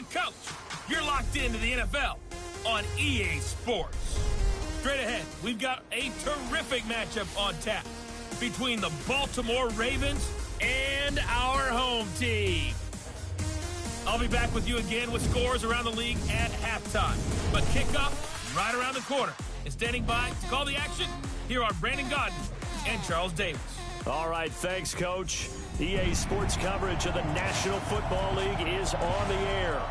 the couch. You're locked into the NFL on EA Sports. Straight ahead, we've got a terrific matchup on tap between the Baltimore Ravens and our home team. I'll be back with you again with scores around the league at halftime. But kickoff right around the corner. And standing by to call the action, here are Brandon Gaudin and Charles Davis. All right, thanks, Coach. EA Sports coverage of the National Football League is on the air.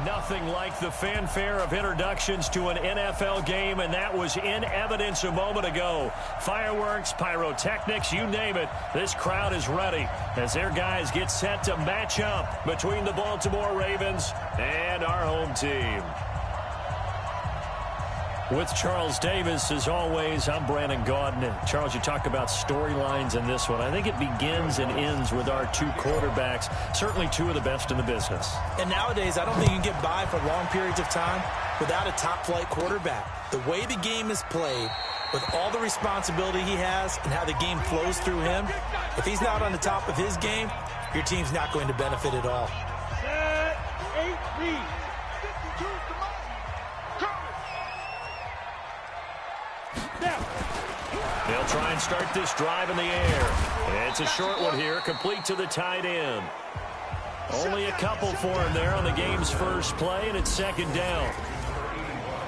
Nothing like the fanfare of introductions to an NFL game, and that was in evidence a moment ago. Fireworks, pyrotechnics, you name it. This crowd is ready as their guys get set to match up between the Baltimore Ravens and our home team. With Charles Davis, as always, I'm Brandon Gaudin. Charles, you talk about storylines in this one. I think it begins and ends with our two quarterbacks, certainly two of the best in the business. And nowadays, I don't think you can get by for long periods of time without a top-flight quarterback. The way the game is played, with all the responsibility he has and how the game flows through him, if he's not on the top of his game, your team's not going to benefit at all. Set, 8 lead. They'll try and start this drive in the air. It's a short one here, complete to the tight end. Only a couple for him there on the game's first play, and it's second down.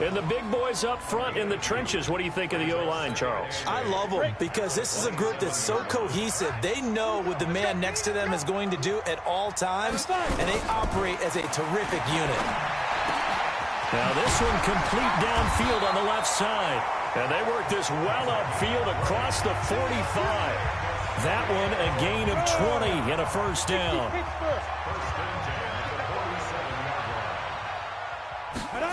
And the big boys up front in the trenches, what do you think of the O-line, Charles? I love them because this is a group that's so cohesive. They know what the man next to them is going to do at all times, and they operate as a terrific unit. Now this one complete downfield on the left side. And they work this well upfield across the 45. That one a gain of 20 and a first down. And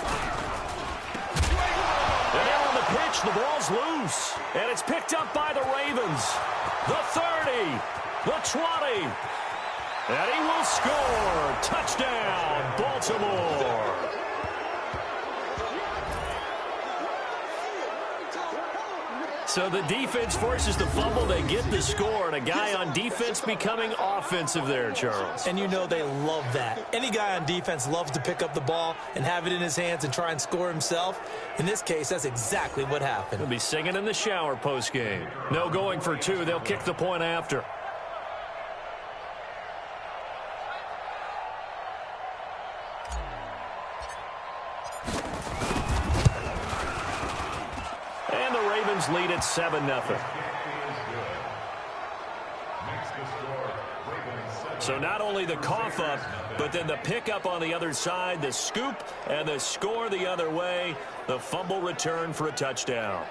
now on the pitch, the ball's loose. And it's picked up by the Ravens. The 30, the 20. And he will score. Touchdown, Baltimore. So the defense forces the fumble. They get the score, and a guy on defense becoming offensive there, Charles. And you know they love that. Any guy on defense loves to pick up the ball and have it in his hands and try and score himself. In this case, that's exactly what happened. He'll be singing in the shower post-game. No going for two. They'll kick the point after. Lead at 7-0. So not only the cough up, but then the pickup on the other side, the scoop, and the score the other way. The fumble return for a touchdown.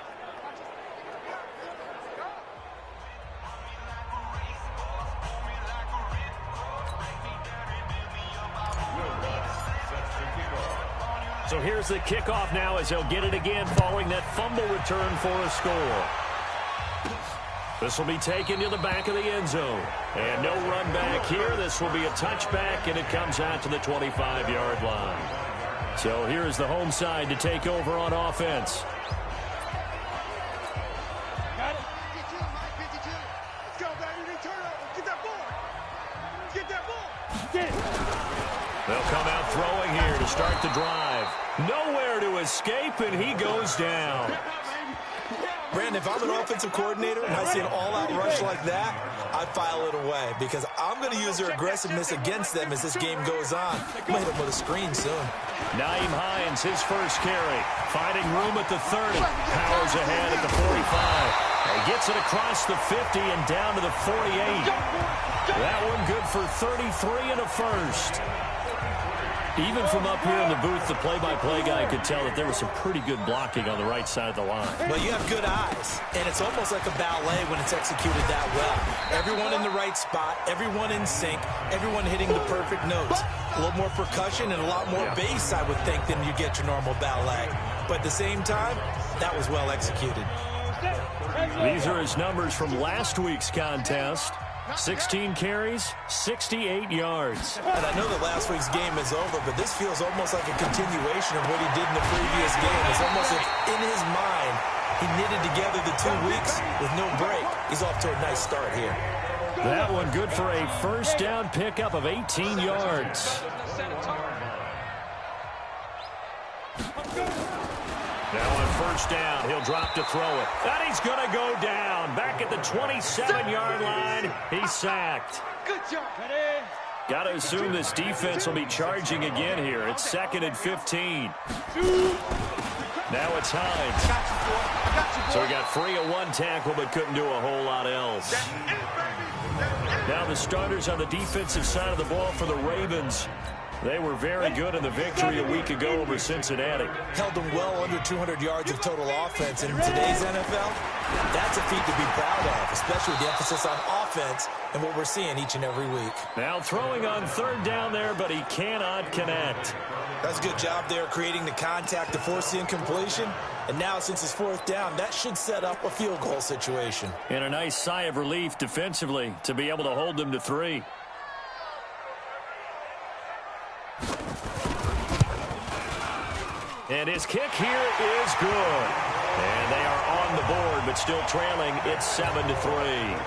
So here's the kickoff now as they'll get it again following that fumble return for a score. This will be taken to the back of the end zone. And no run back here. This will be a touchback, and it comes out to the 25-yard line. So here's the home side to take over on offense. Got it. 52, Mike, 52. Let's go, baby. Return over. Get that ball. Get that ball. Get it. They'll come out throwing here to start the drive. Nowhere to escape, and he goes down. Brandon, if I'm an offensive coordinator and I see an all-out rush like that, I file it away because I'm going to use their aggressiveness against them as this game goes on. I'm going to hit them with a screen soon. Naeem Hines, his first carry. Finding room at the 30. Powers ahead at the 45. He gets it across the 50 and down to the 48. That one good for 33 and a first. Even from up here in the booth, the play-by-play guy could tell that there was some pretty good blocking on the right side of the line. Well, you have good eyes, and it's almost like a ballet when it's executed that well. Everyone in the right spot, everyone in sync, everyone hitting the perfect notes. A little more percussion and a lot more bass, I would think, than you get your normal ballet. But at the same time, that was well executed. These are his numbers from last week's contest. 16 carries, 68 yards. And I know that last week's game is over, but this feels almost like a continuation of what he did in the previous game. It's almost like in his mind, he knitted together the 2 weeks with no break. He's off to a nice start here. That one good for a first down pickup of 18 yards. Now on first down, he'll drop to throw it. And he's going to go down. Back at the 27-yard line, he's sacked. Good job. Got to assume this defense will be charging again here. It's 2nd and 15. Now it's Hines. So he got free of one tackle but couldn't do a whole lot else. Now the starters on the defensive side of the ball for the Ravens. They were very good in the victory a week ago over Cincinnati. Held them well under 200 yards of total offense. In today's NFL, that's a feat to be proud of, especially with the emphasis on offense and what we're seeing each and every week. Now throwing on third down there, but he cannot connect. That's a good job there creating the contact to force the incompletion. And now since it's fourth down, that should set up a field goal situation. And a nice sigh of relief defensively to be able to hold them to 3. And his kick here is good. And they are on the board, but still trailing. It's 7-3.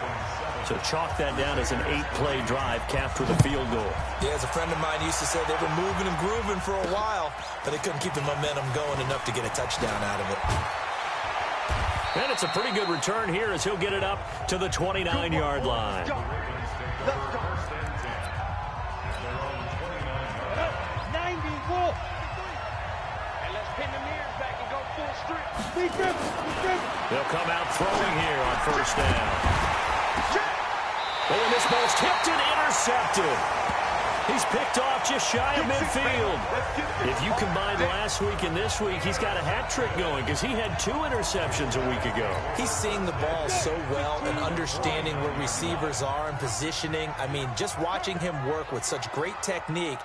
So chalk that down as an 8-play drive capped with a field goal. Yeah, as a friend of mine used to say, they were moving and grooving for a while, but they couldn't keep the momentum going enough to get a touchdown out of it. And it's a pretty good return here as he'll get it up to the 29-yard line. Let's go. They'll come out throwing here on first down. And this ball's tipped and intercepted. He's picked off just shy of midfield. If you combine last week and this week, he's got a hat trick going because he had 2 interceptions a week ago. He's seeing the ball so well and understanding where receivers are and positioning. I mean, just watching him work with such great technique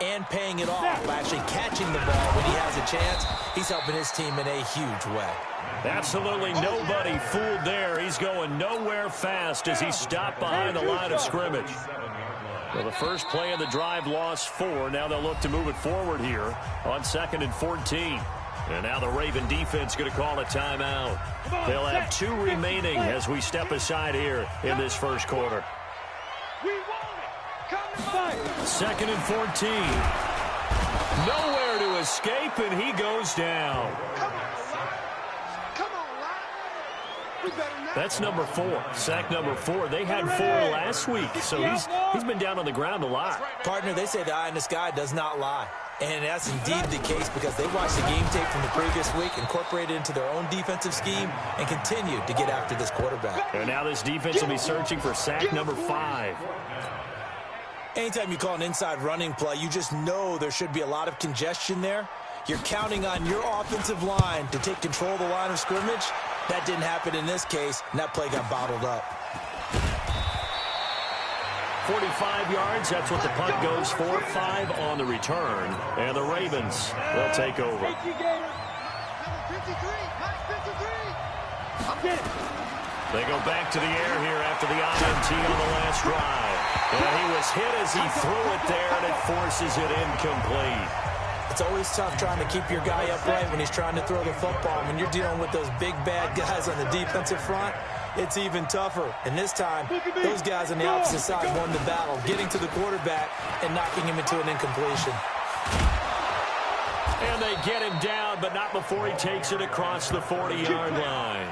and paying it off by actually catching the ball when he has a chance, he's helping his team in a huge way. Absolutely nobody fooled there. He's going nowhere fast as he stopped behind the line of scrimmage. Well, the first play of the drive lost 4. Now they'll look to move it forward here on 2nd and 14. And now the Raven defense going to call a timeout. They'll have 2 remaining as we step aside here in this first quarter. 2nd and 14. Nowhere to escape, and he goes down. That's number 4. Sack number 4. They had 4 last week, so he's been down on the ground a lot. Partner, they say the eye in the sky does not lie. And that's indeed the case because they watched the game tape from the previous week, incorporated it into their own defensive scheme, and continued to get after this quarterback. And now this defense will be searching for sack number 5. Anytime you call an inside running play, you just know there should be a lot of congestion there. You're counting on your offensive line to take control of the line of scrimmage. That didn't happen in this case, and that play got bottled up. 45 yards, that's what the punt goes for. 5 on the return, and the Ravens will take over. Number 53, Mike 53. They go back to the air here after the INT on the last drive. And he was hit as he threw it there, and it forces it incomplete. It's always tough trying to keep your guy upright when he's trying to throw the football. When you're dealing with those big, bad guys on the defensive front, it's even tougher. And this time, those guys on the opposite side won the battle, getting to the quarterback and knocking him into an incompletion. And they get him down, but not before he takes it across the 40-yard line.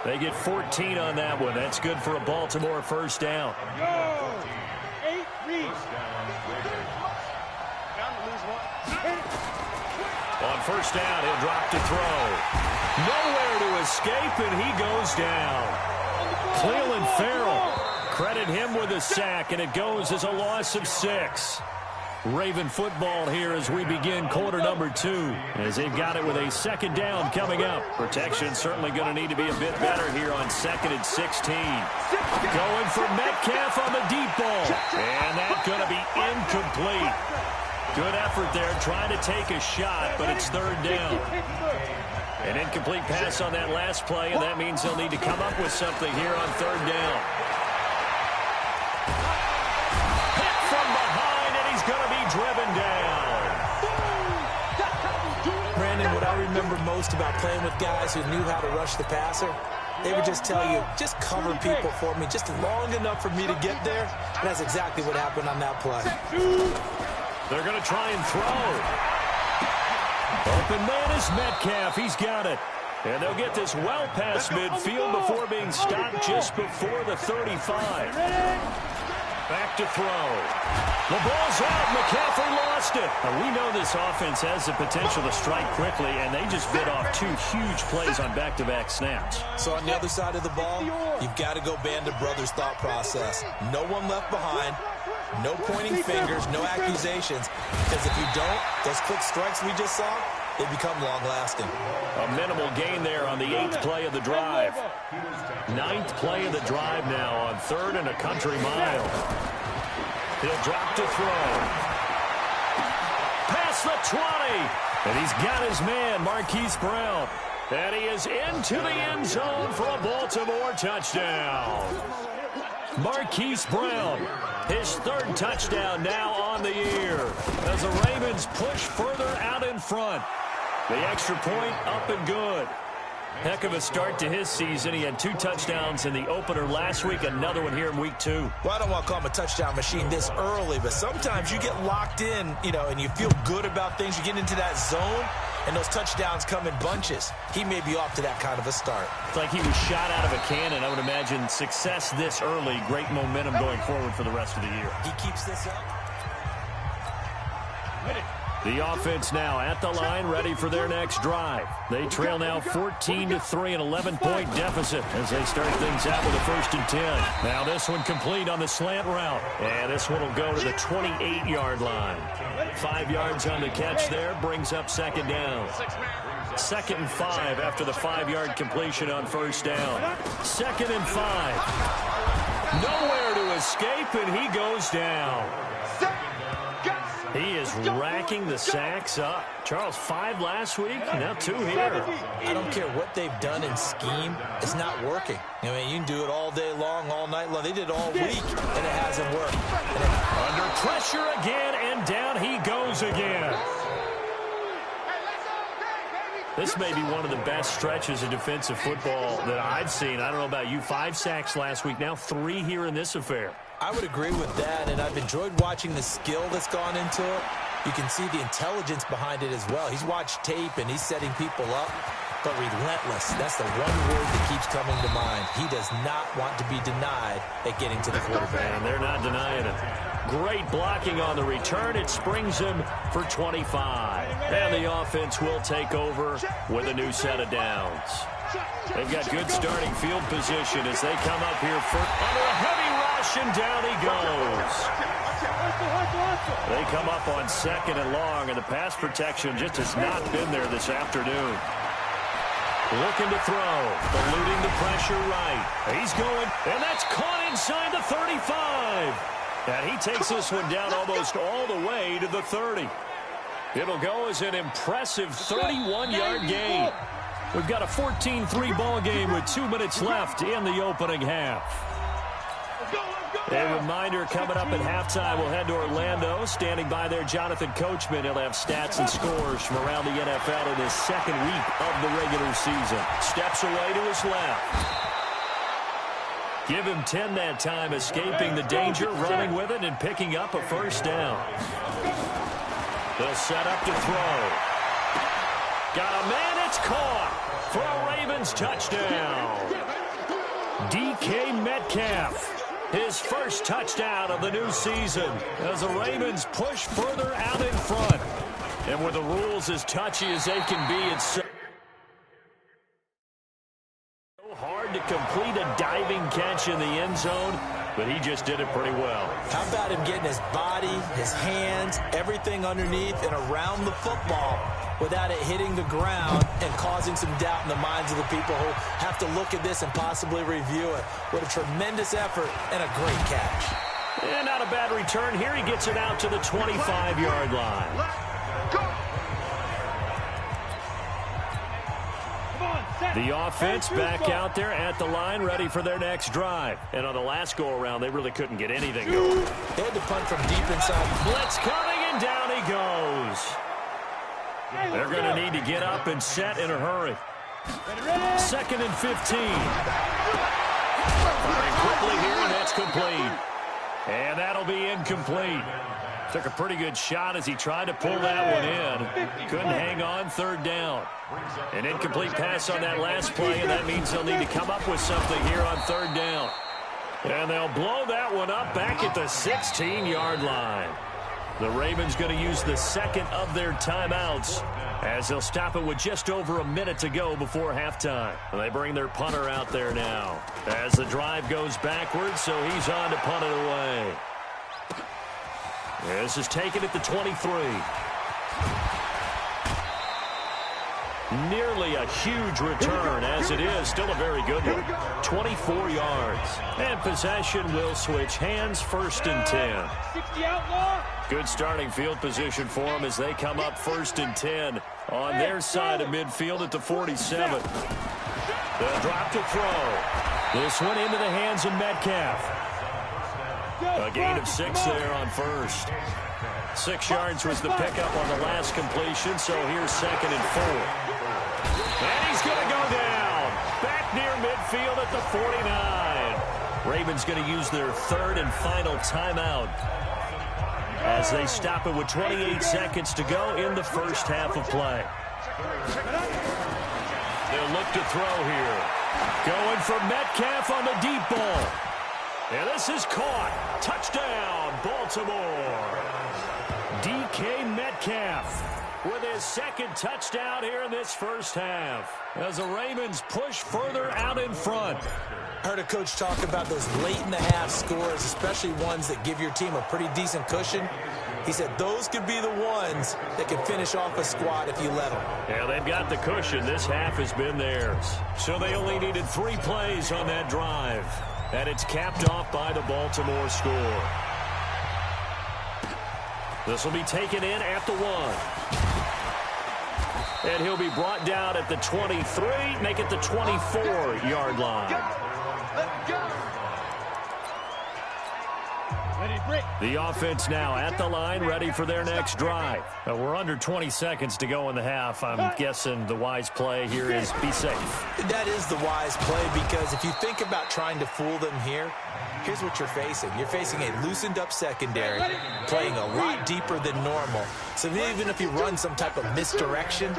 They get 14 on that one. That's good for a Baltimore first down. On first down, he'll drop to throw. Nowhere to escape, and he goes down. Cleveland Farrell, credit him with a sack, and it goes as a loss of 6. Raven football here as we begin quarter number 2, as they've got it with a second down coming up. Protection certainly going to need to be a bit better here on 2nd and 16. Going for Metcalf on the deep ball, and that's going to be incomplete. Good effort there, trying to take a shot, but it's 3rd down. An incomplete pass on that last play, and that means they'll need to come up with something here on 3rd down. Hit from behind, and he's going to be driven down. Brandon, what I remember most about playing with guys who knew how to rush the passer, they would just tell you, just cover people for me, just long enough for me to get there. And that's exactly what happened on that play. They're going to try and throw. Open man is Metcalf. He's got it. And they'll get this well past midfield before being stopped just before the 35. Back to throw. The ball's out. McCaffrey lost it. Now, we know this offense has the potential to strike quickly, and they just bit off 2 huge plays on back-to-back snaps. So on the other side of the ball, you've got to go Band of Brothers thought process. No one left behind. No pointing fingers, no accusations. Because if you don't, those quick strikes we just saw, they become long-lasting. A minimal gain there on the 8th play of the drive. 9th play of the drive now on 3rd and a country mile. He'll drop to throw. Past the 20. And he's got his man, Marquise Brown. And he is into the end zone for a Baltimore touchdown. Marquise Brown, his 3rd touchdown now on the year as the Ravens push further out in front. The extra point up and good. Heck of a start to his season. He had 2 touchdowns in the opener last week, another one here in week 2. Well, I don't want to call him a touchdown machine this early, but sometimes you get locked in, and you feel good about things. You get into that zone, and those touchdowns come in bunches. He may be off to that kind of a start. It's like he was shot out of a cannon. I would imagine success this early, great momentum going forward for the rest of the year. He keeps this up. The offense now at the line, ready for their next drive. They trail now 14-3, an 11-point deficit as they start things out with a 1st and 10. Now this one complete on the slant route. And this one will go to the 28-yard line. 5 yards on the catch there, brings up 2nd down. 2nd and 5 after the 5-yard completion on 1st down. 2nd and 5. Nowhere to escape, and he goes down. He is racking the sacks up. Charles, 5 last week, now 2 here. I don't care what they've done in scheme. It's not working. I mean, you can do it all day long, all night long. They did it all week, and it hasn't worked. Under pressure again, and down he goes again. This may be one of the best stretches of defensive football that I've seen. I don't know about you. 5 sacks last week, now 3 here in this affair. I would agree with that, and I've enjoyed watching the skill that's gone into it. You can see the intelligence behind it as well. He's watched tape, and he's setting people up, but relentless. That's the one word that keeps coming to mind. He does not want to be denied at getting to the quarterback. And they're not denying it. Great blocking on the return. It springs him for 25. And the offense will take over with a new set of downs. They've got good starting field position as they come up here under a heavy rush, and down he goes. They come up on 2nd and long, and the pass protection just has not been there this afternoon. Looking to throw, eluding the pressure right. He's going, and that's caught inside the 35. And he takes this one down almost all the way to the 30. It'll go as an impressive 31-yard gain. We've got a 14-3 ball game with 2 minutes left in the opening half. A reminder coming up at halftime, we'll head to Orlando. Standing by there, Jonathan Coachman. He'll have stats and scores from around the NFL in his 2nd week of the regular season. Steps away to his left. Give him 10 that time, escaping the danger, running with it, and picking up a 1st down. They'll set up to throw. Got a man, it's caught for a Ravens touchdown. DK Metcalf. His 1st touchdown of the new season as the Ravens push further out in front. And with the rules as touchy as they can be, it's so hard to complete a diving catch in the end zone, but he just did it pretty well. How about him getting his body, his hands, everything underneath and around the football without it hitting the ground and causing some doubt in the minds of the people who have to look at this and possibly review it. What a tremendous effort and a great catch. And not a bad return here. He gets it out to the 25-yard line. The offense back out there at the line, ready for their next drive. And on the last go-around, they really couldn't get anything going. They had to punt from deep inside. Blitz coming, and down he goes. They're going to need to get up and set in a hurry. 2nd and 15. Firing quickly here, and that's complete. And that'll be incomplete. Took a pretty good shot as he tried to pull that one in. Couldn't hang on, third down. An incomplete pass on that last play, and that means they'll need to come up with something here on third down. And they'll blow that one up back at the 16-yard line. The Ravens going to use the second of their timeouts as they'll stop it with just over a minute to go before halftime. And they bring their punter out there now as the drive goes backwards, so he's on to punt it away. This is taken at the 23. Nearly a huge return, as it is still a very good one. 24 yards. And possession will switch hands, first and 10. Good starting field position for them as they come up first and 10 on their side of midfield at the 47. They'll drop to throw. This one into the hands of Metcalf. A gain of 6 there on first. 6 yards was the pickup on the last completion, so here's second and 4. And he's going to go down. Back near midfield at the 49. Ravens going to use their third and final timeout as they stop it with 28 seconds to go in the first half of play. They'll look to throw here. Going for Metcalf on the deep ball. And this is caught. Touchdown, Baltimore. DK Metcalf with his second touchdown here in this first half as the Ravens push further out in front. I heard a coach talk about those late-in-the-half scores, especially ones that give your team a pretty decent cushion. He said those could be the ones that can finish off a squad if you let them. Yeah, they've got the cushion. This half has been theirs. So they only needed 3 plays on that drive. And it's capped off by the Baltimore score. This will be taken in at the 1. And he'll be brought down at the 23, make it the 24-yard line. The offense now at the line, ready for their next drive. We're under 20 seconds to go in the half. I'm guessing the wise play here is be safe. That is the wise play, because if you think about trying to fool them here, here's what you're facing. You're facing a loosened-up secondary, playing a lot deeper than normal. So even if you run some type of misdirection,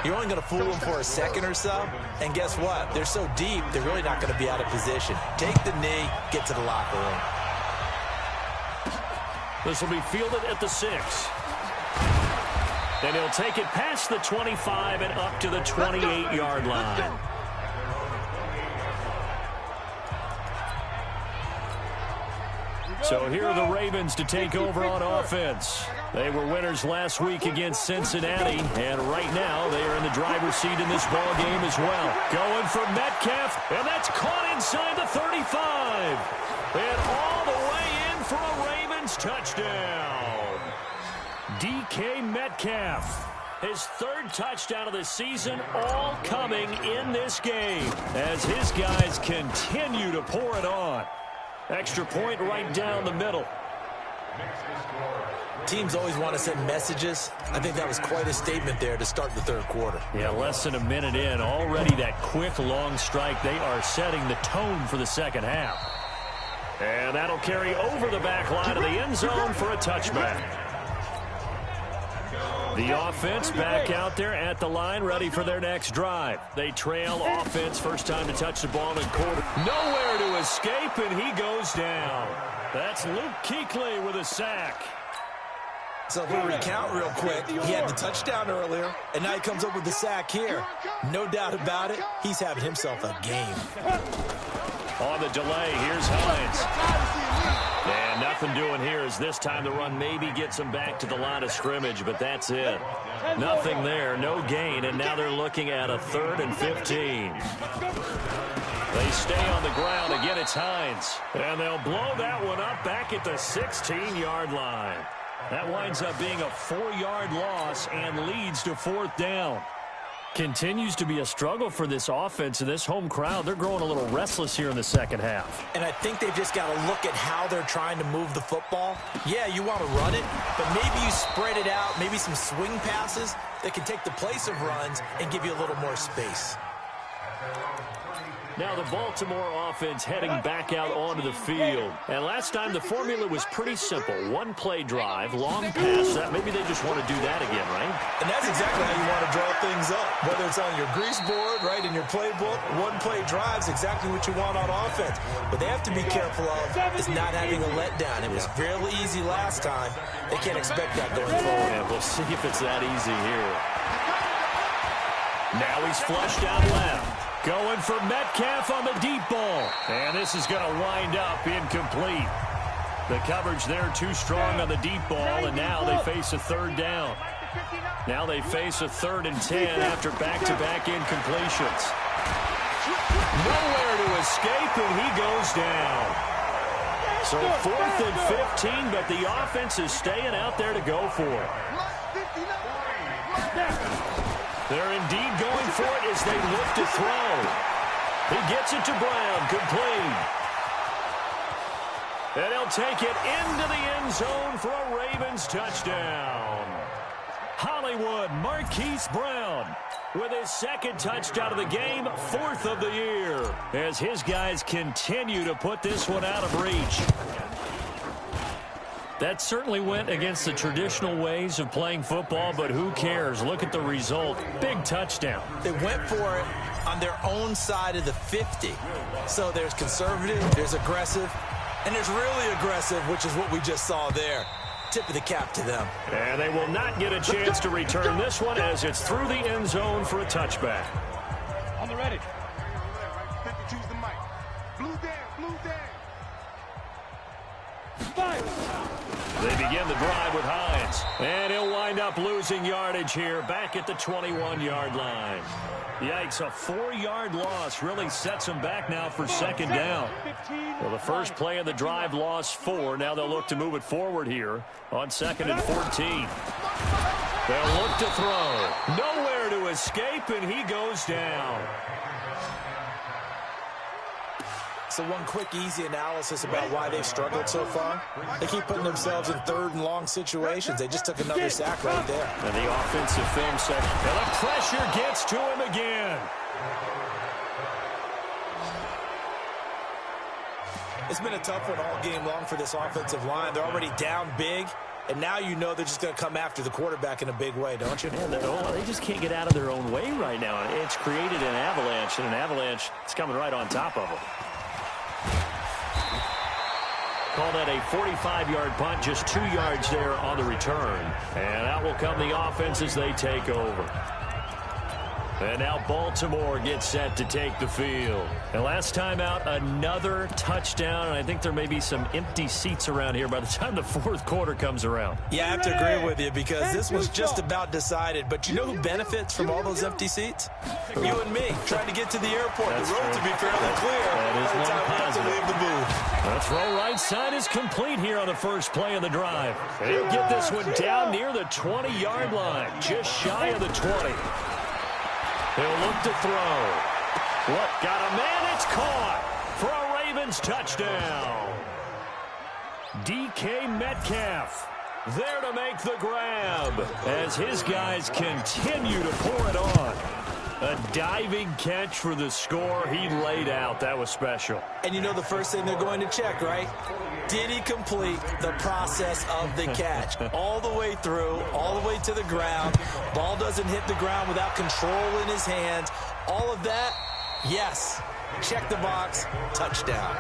you're only going to fool them for a second or so. And guess what? They're so deep, they're really not going to be out of position. Take the knee, get to the locker room. This will be fielded at the 6. And he'll take it past the 25 and up to the 28-yard line. So here are the Ravens to take over on offense. They were winners last week against Cincinnati, and right now they are in the driver's seat in this ball game as well. Going for Metcalf, and that's caught inside the 35. And all the way in for a Ravens touchdown. DK Metcalf, his third touchdown of the season, all coming in this game as his guys continue to pour it on. Extra point right down the middle. Teams always want to send messages. I think that was quite a statement there to start the third quarter. Yeah, less than a minute in. Already that quick, long strike. They are setting the tone for the second half. And that'll carry over the back line of the end zone for a touchback. The offense back out there at the line, ready for their next drive. They trail offense, first time to touch the ball in quarter. Nowhere to escape, and he goes down. That's Luke Kuechly with a sack. So if we recount real quick, he had the touchdown earlier, and now he comes up with the sack here. No doubt about it, he's having himself a game. On the delay, here's Hines. And nothing doing here as this time the run maybe gets him back to the line of scrimmage, but that's it. Nothing there, no gain, and now they're looking at a 3rd and 15. They stay on the ground. Again, it's Hines. And they'll blow that one up back at the 16-yard line. That winds up being a 4-yard loss and leads to 4th down. Continues to be a struggle for this offense and this home crowd. They're growing a little restless here in the second half. And I think they've just got to look at how they're trying to move the football. Yeah, you want to run it, but maybe you spread it out, maybe some swing passes that can take the place of runs and give you a little more space. Now the Baltimore offense heading back out onto the field. And last time the formula was pretty simple. One play drive, long pass. Maybe they just want to do that again, right? And that's exactly how you want to draw things up. Whether it's on your grease board, right, in your playbook, one play drive is exactly what you want on offense. But they have to be careful of is not having a letdown. It was fairly easy last time. They can't expect that going forward. And we'll see if it's that easy here. Now he's flushed out left. Going for Metcalf on the deep ball. And this is going to wind up incomplete. The coverage there too strong on the deep ball, and now they face a third down. Now they face a 3rd and 10 after back-to-back incompletions. Nowhere to escape, and he goes down. So 4th and 15, but the offense is staying out there to go for it. They're indeed going for it as they look to throw. He gets it to Brown, complete. And he'll take it into the end zone for a Ravens touchdown. Hollywood Marquise Brown with his 2nd touchdown of the game, 4th of the year, as his guys continue to put this one out of reach. That certainly went against the traditional ways of playing football, but who cares? Look at the result. Big touchdown. They went for it on their own side of the 50. So there's conservative, there's aggressive, and there's really aggressive, which is what we just saw there. Tip of the cap to them. And they will not get a chance to return this one as it's through the end zone for a touchback. On the ready. 52's the mic. Blue down. Fire. They begin the drive with Hines. And he'll wind up losing yardage here back at the 21-yard line. Yikes, a 4-yard loss really sets them back now for 2nd down. Well, the first play of the drive lost 4. Now they'll look to move it forward here on 2nd and 14. They'll look to throw. Nowhere to escape, and he goes down. So one quick, easy analysis about why they've struggled so far. They keep putting themselves in 3rd and long situations. They just took another sack right there. And the offensive film section. And the pressure gets to him again. It's been a tough one all game long for this offensive line. They're already down big, and now you know they're just going to come after the quarterback in a big way, don't you? Man, they just can't get out of their own way right now. It's created an avalanche, and an avalanche is coming right on top of them. Call that a 45-yard punt, just 2 yards there on the return. And out will come the offense as they take over. And now Baltimore gets set to take the field. And last time out, another touchdown. And I think there may be some empty seats around here by the time the 4th quarter comes around. Yeah, I have to agree with you because this was just about decided. But you know who benefits from all those empty seats? You and me, trying to get to the airport. That's the road true. to be fairly clear. That is by the one time we have to positive. leave the booth. The throw right side is complete here on the first play of the drive. And he'll get this one down near the 20-yard line, just shy of the 20. He'll look to throw. What? Got a man. It's caught for a Ravens touchdown. DK Metcalf there to make the grab as his guys continue to pour it on. A diving catch for the score. He laid out. That was special. And you know the first thing they're going to check, right? Did he complete the process of the catch? All the way through, all the way to the ground. Ball doesn't hit the ground without control in his hands. All of that, yes. Check the box, touchdown.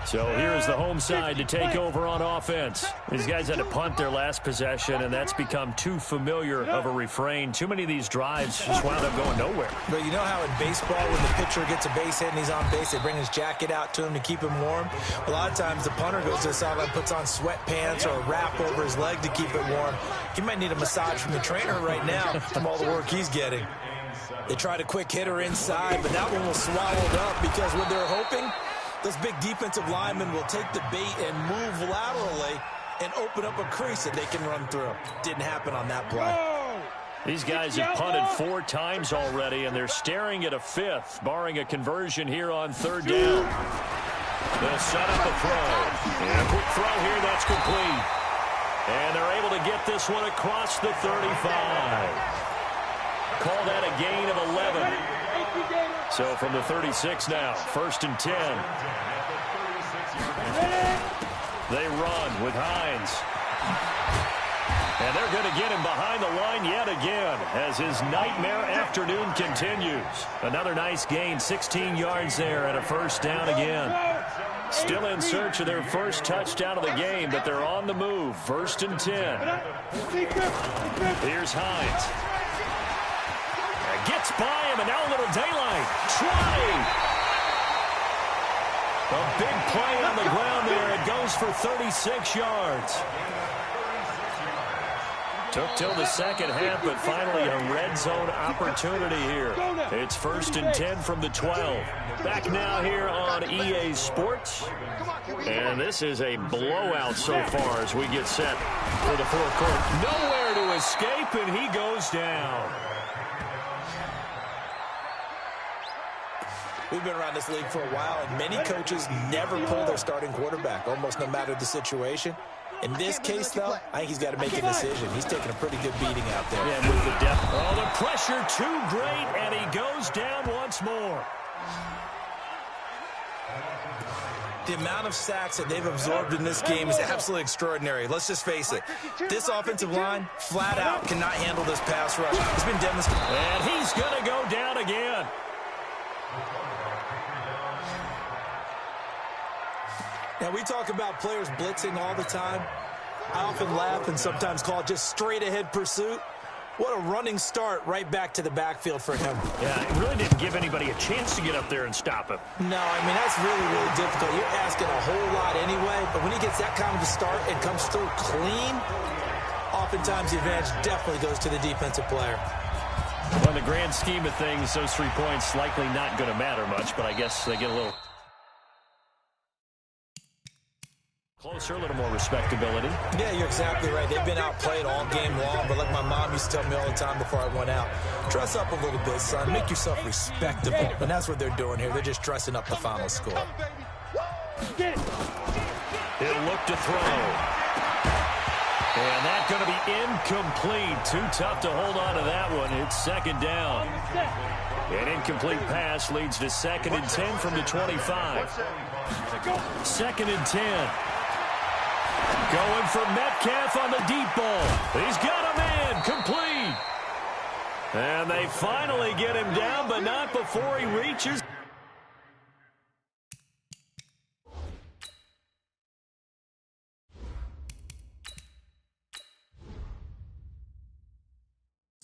So here's the home side to take over on offense. These guys had to punt their last possession, and that's become too familiar of a refrain. Too many of these drives just wound up going nowhere. But you know how in baseball, when the pitcher gets a base hit and he's on base, they bring his jacket out to him to keep him warm? A lot of times the punter goes to the sideline, puts on sweatpants or a wrap over his leg to keep it warm. He might need a massage from the trainer right now from all the work he's getting. They tried a quick hitter inside, but that one was swallowed up because what they're hoping, those big defensive linemen will take the bait and move laterally and open up a crease that they can run through. Didn't happen on that play. These guys have punted 4 times already, and they're staring at a 5th, barring a conversion here on 3rd down. They'll set up a throw. And a quick throw here, that's complete. And they're able to get this one across the 35. Call that a gain of 11. So from the 36 now, 1st and 10. They run with Hines. And they're going to get him behind the line yet again as his nightmare afternoon continues. Another nice gain, 16 yards there and a 1st down again. Still in search of their first touchdown of the game, but they're on the move. 1st and 10. Here's Hines. Gets by him, and now a little daylight. A big play on the ground there. It goes for 36 yards. Took till the second half, but finally a red zone opportunity here. It's 1st and 10 from the 12. Back now here on EA Sports. And this is a blowout so far as we get set for the 4th quarter. Nowhere to escape, and he goes down. We've been around this league for a while, and many coaches never pull their starting quarterback, almost no matter the situation. In this case, though, I think he's got to make a decision. He's taking a pretty good beating out there. Yeah, with the depth. Oh, the pressure too great, and he goes down once more. The amount of sacks that they've absorbed in this game is absolutely extraordinary. Let's just face it. This offensive line, flat out, cannot handle this pass rush. It's been demonstrated. And he's going to go down again. Now, we talk about players blitzing all the time. I often laugh and sometimes call it just straight-ahead pursuit. What a running start right back to the backfield for him. Yeah, it really didn't give anybody a chance to get up there and stop him. No, I mean, that's really, really difficult. You're asking a whole lot anyway, but when he gets that kind of a start and comes through clean, oftentimes the advantage definitely goes to the defensive player. Well, in the grand scheme of things, those 3 points likely not going to matter much, but I guess they get a little closer, a little more respectability. Yeah, you're exactly right. They've been outplayed all game long, but like my mom used to tell me all the time before I went out, dress up a little bit, son. Make yourself respectable. And that's what they're doing here. They're just dressing up the final score. He'll look to throw. And that's going to be incomplete. Too tough to hold on to that one. It's 2nd down. An incomplete pass leads to 2nd and 10 from the 25. 2nd and 10. Going for Metcalf on the deep ball. He's got a man. Complete. And they finally get him down, but not before he reaches.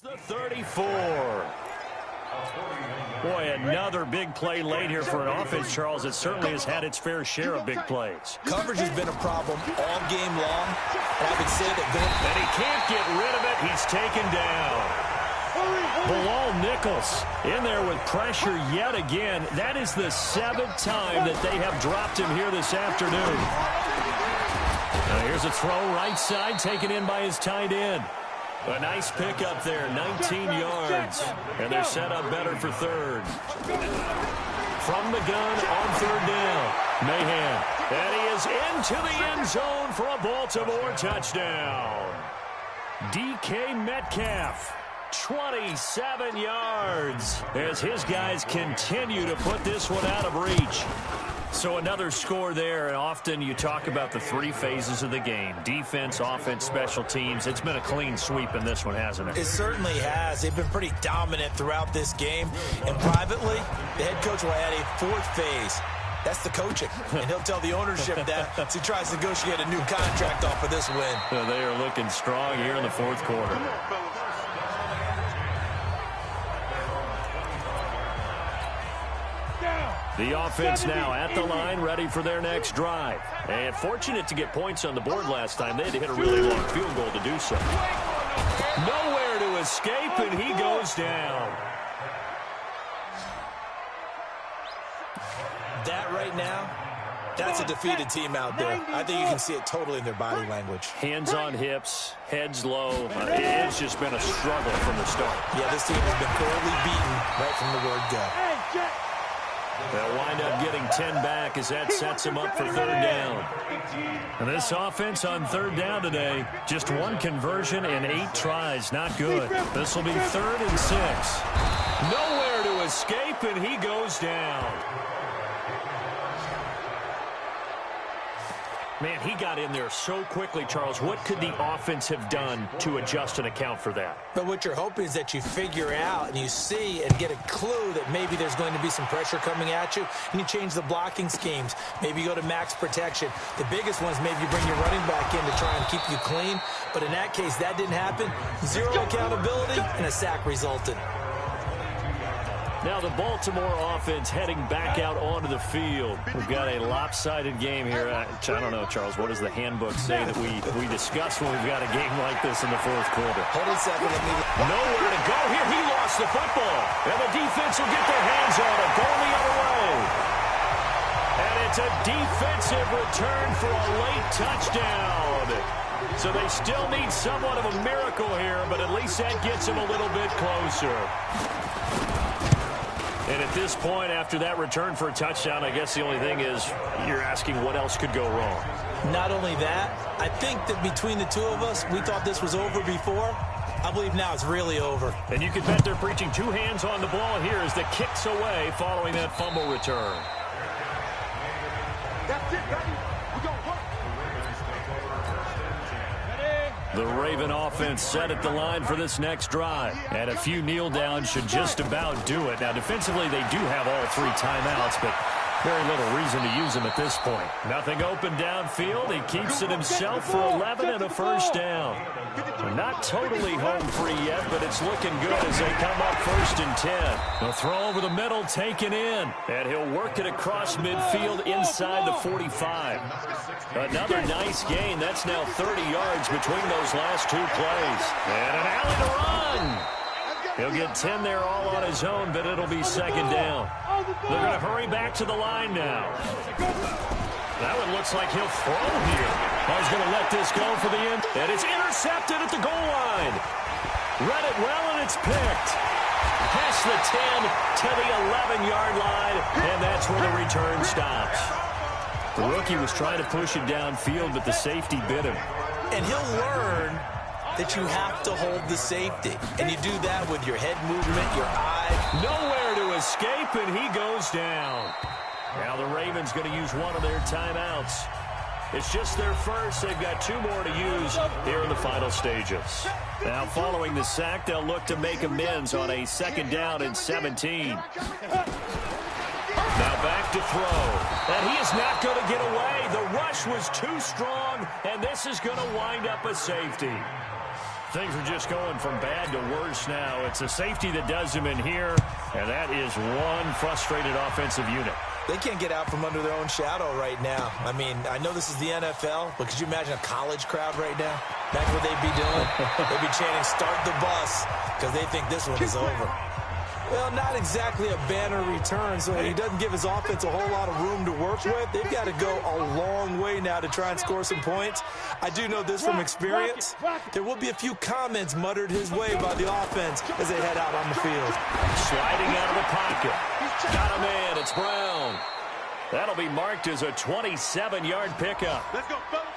The 34. Boy, another big play late here for an offense, Charles, that certainly has had its fair share of big plays. Coverage has been a problem all game long. And I would say that and he can't get rid of it. He's taken down. Bilal Nichols in there with pressure yet again. That is the 7th time that they have dropped him here this afternoon. Now here's a throw right side taken in by his tight end. A nice pickup there, 19 yards. And they're set up better for 3rd. From the gun on 3rd down. Mahan. And he is into the end zone for a Baltimore touchdown. DK Metcalf, 27 yards, as his guys continue to put this one out of reach. So another score there, and often you talk about the 3 phases of the game. Defense, offense, special teams. It's been a clean sweep in this one, hasn't it? It certainly has. They've been pretty dominant throughout this game. And privately, the head coach will add a 4th phase. That's the coaching. And he'll tell the ownership that as he tries to negotiate a new contract off of this win. So they are looking strong here in the 4th quarter. The offense now at the line, ready for their next drive. And fortunate to get points on the board last time. They had to hit a really long field goal to do so. Nowhere to escape, and he goes down. That right now, that's a defeated team out there. I think you can see it totally in their body language. Hands on hips, heads low. It's just been a struggle from the start. Yeah, this team has been thoroughly beaten right from the word go. They'll wind up getting 10 back as that sets them up for 3rd down. And this offense on third down today, just one conversion and 8 tries. Not good. This will be 3rd and 6. Nowhere to escape, and he goes down. Man, he got in there so quickly, Charles. What could the offense have done to adjust and account for that? But what you're hoping is that you figure out and you see and get a clue that maybe there's going to be some pressure coming at you, and you change the blocking schemes. Maybe you go to max protection. The biggest one is maybe you bring your running back in to try and keep you clean. But in that case, that didn't happen. 0 accountability, and a sack resulted. Now the Baltimore offense heading back out onto the field. We've got a lopsided game here. I don't know, Charles, what does the handbook say that we discuss when we've got a game like this in the 4th quarter? Hold on a second. Nowhere to go here. He lost the football. And the defense will get their hands on it. Going the other way. And it's a defensive return for a late touchdown. So they still need somewhat of a miracle here, but at least that gets them a little bit closer. And at this point, after that return for a touchdown, I guess the only thing is you're asking what else could go wrong. Not only that, I think that between the two of us, we thought this was over before. I believe now it's really over. And you can bet they're preaching 2 hands on the ball here as the kick's away following that fumble return. That's it, baby. We're going to work. The Raven offense set at the line for this next drive. And a few kneel downs should just about do it. Now, defensively, they do have all 3 timeouts, but very little reason to use them at this point. Nothing open downfield. He keeps it himself for 11 and a first down. We're not totally home free yet, but it's looking good as they come up 1st and 10. The throw over the middle taken in, and he'll work it across midfield inside the 45. Another nice gain. That's now 30 yards between those last 2 plays. And an alley to run. He'll get 10 there all on his own, but it'll be 2nd down. They're going to hurry back to the line now. That one looks like he'll throw here. He's going to let this go for the end. And it's intercepted at the goal line. Read it well, and it's picked. Past the 10 to the 11-yard line, and that's where the return stops. The rookie was trying to push it downfield, but the safety bit him. And he'll learn that you have to hold the safety. And you do that with your head movement, your eye. Nowhere to escape, and he goes down. Now the Ravens going to use one of their timeouts. It's just their first. They've got 2 more to use here in the final stages. Now following the sack, they'll look to make amends on a 2nd down and 17. Now back to throw. And he is not going to get away. The rush was too strong, and this is going to wind up a safety. Things are just going from bad to worse now. It's a safety that does him in here, and that is one frustrated offensive unit. They can't get out from under their own shadow right now. I mean, I know this is the NFL, but could you imagine a college crowd right now? Imagine what they'd be doing. They'd be chanting, "Start the bus," because they think this one is over. Well, not exactly a banner return, so he doesn't give his offense a whole lot of room to work with. They've got to go a long way now to try and score some points. I do know this from experience. There will be a few comments muttered his way by the offense as they head out on the field. Sliding out of the pocket. Got a man. It's Brown. That'll be marked as a 27-yard pickup. Let's go, fellas.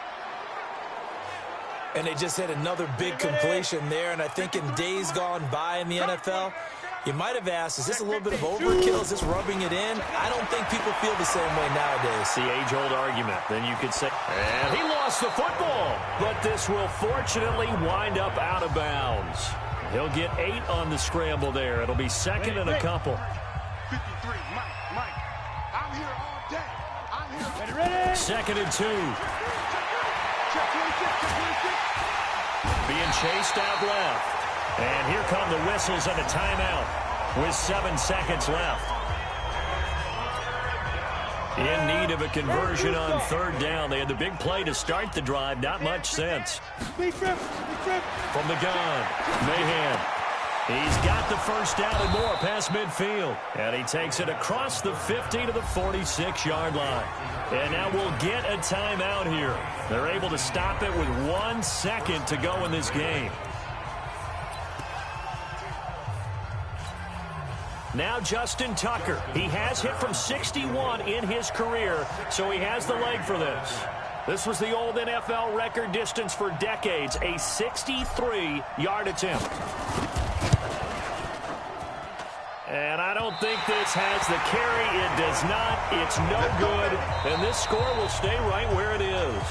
And they just had another big completion there, and I think in days gone by in the NFL, you might have asked, is this a little bit of overkill? Is this rubbing it in? I don't think people feel the same way nowadays. The age-old argument. Then you could say, and he lost the football. But this will fortunately wind up out of bounds. He'll get 8 on the scramble there. It'll be 2nd and a couple. 53, Mike. I'm here all day. I'm here. Ready? 2nd and 2. Check 26. Being chased out left. And here come the whistles and a timeout with 7 seconds left. In need of a conversion on 3rd down. They had the big play to start the drive. Not much sense. From the gun, Mahan. He's got the 1st down and more past midfield. And he takes it across the 50 to the 46-yard line. And now we'll get a timeout here. They're able to stop it with 1 second to go in this game. Now Justin Tucker. He has hit from 61 in his career, so he has the leg for this. This was the old NFL record distance for decades, a 63-yard attempt. And I don't think this has the carry. It does not. It's no good. And this score will stay right where it is.